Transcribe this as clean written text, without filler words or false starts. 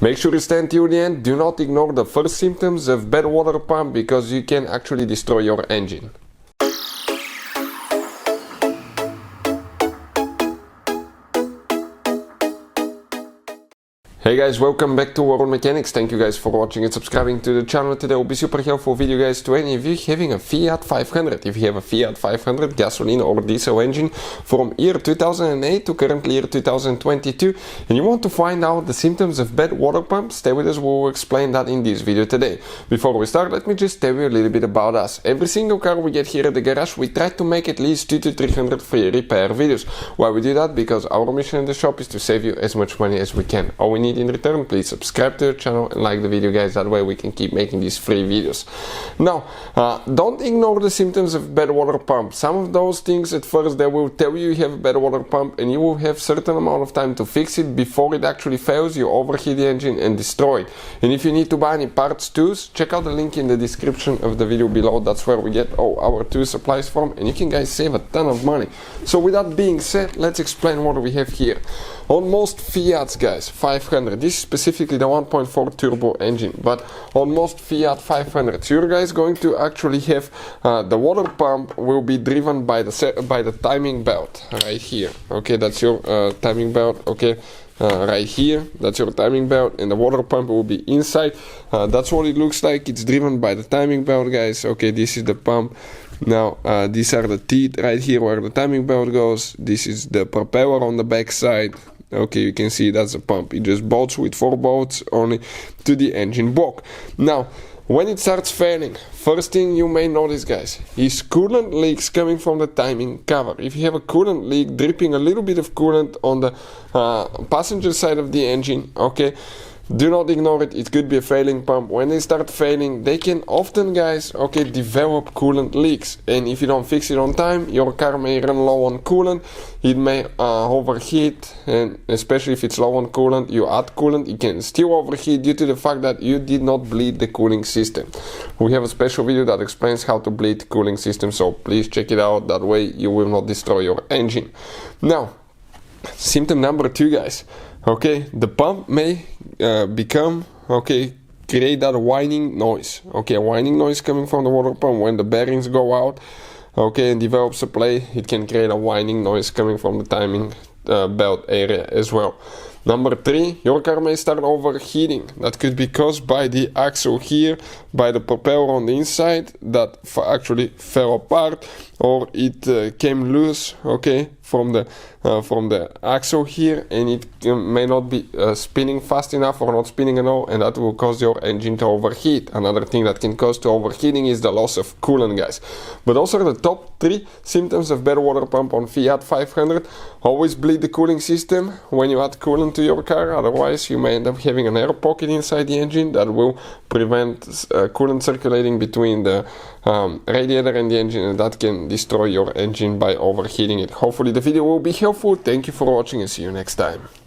Make sure you stay until the end. Do not ignore the first symptoms of bad water pump because you can actually destroy your engine. Hey guys, welcome back to World Mechanics. Thank you guys for watching and subscribing to the channel. Today will be super helpful video guys to any of you having a Fiat 500. If you have a Fiat 500 gasoline or diesel engine from year 2008 to currently year 2022 and you want to find out the symptoms of bad water pump, stay with us, we will explain that in this video today. Before we start, let me just tell you a little bit about us. Every single car we get here at the garage, we try to make at least 200 to 300 free repair videos. Why we do that? Because our mission in the shop is to save you as much money as we can. All we need in return, please subscribe to the channel and like the video guys, that way we can keep making these free videos. Now don't ignore the symptoms of bad water pump. Some of those things at first they will tell you have a bad water pump and you will have certain amount of time to fix it before it actually fails, you overheat the engine and destroy it. And if you need to buy any parts tools, check out the link in the description of the video below. That's where we get all our tool supplies from and you can guys save a ton of money. So with that being said, let's explain what we have here. On most Fiats guys, 500, this is specifically the 1.4 turbo engine, but on most Fiat 500s you're guys going to actually have the water pump will be driven by the timing belt right here. Okay, that's your timing belt. Okay, right here, that's your timing belt, and the water pump will be inside. That's what it looks like. It's driven by the timing belt guys. Okay, this is the pump. Now these are the teeth right here where the timing belt goes. This is the propeller on the back side. Okay, you can see that's the pump. It just bolts with 4 bolts only to the engine block. Now when it starts failing, first thing you may notice guys is coolant leaks coming from the timing cover. If you have a coolant leak dripping a little bit of coolant on the passenger side of the engine, okay, do not ignore it. It could be a failing pump. When they start failing, they can often guys, okay, develop coolant leaks, and if you don't fix it on time, your car may run low on coolant. It may overheat, and especially if it's low on coolant, you add coolant, it can still overheat due to the fact that you did not bleed the cooling system. We have a special video that explains how to bleed the cooling system, so please check it out. That way you will not destroy your engine. Now symptom number 2 guys, okay, the pump may create that whining noise. Okay, a whining noise coming from the water pump when the bearings go out, okay, and develops a play. It can create a whining noise coming from the timing belt area as well. Number 3, your car may start overheating. That could be caused by the axle here, by the propeller on the inside that actually fell apart, or it came loose, okay, from the axle here, and it may not be spinning fast enough or not spinning at all, and that will cause your engine to overheat. Another thing that can cause to overheating is the loss of coolant guys. But also the top 3 symptoms of bad water pump on Fiat 500: always bleed the cooling system when you add coolant to your car, otherwise you may end up having an air pocket inside the engine that will prevent coolant circulating between the radiator and the engine, and that can destroy your engine by overheating it. Hopefully the video will be helpful. Thank you for watching and see you next time.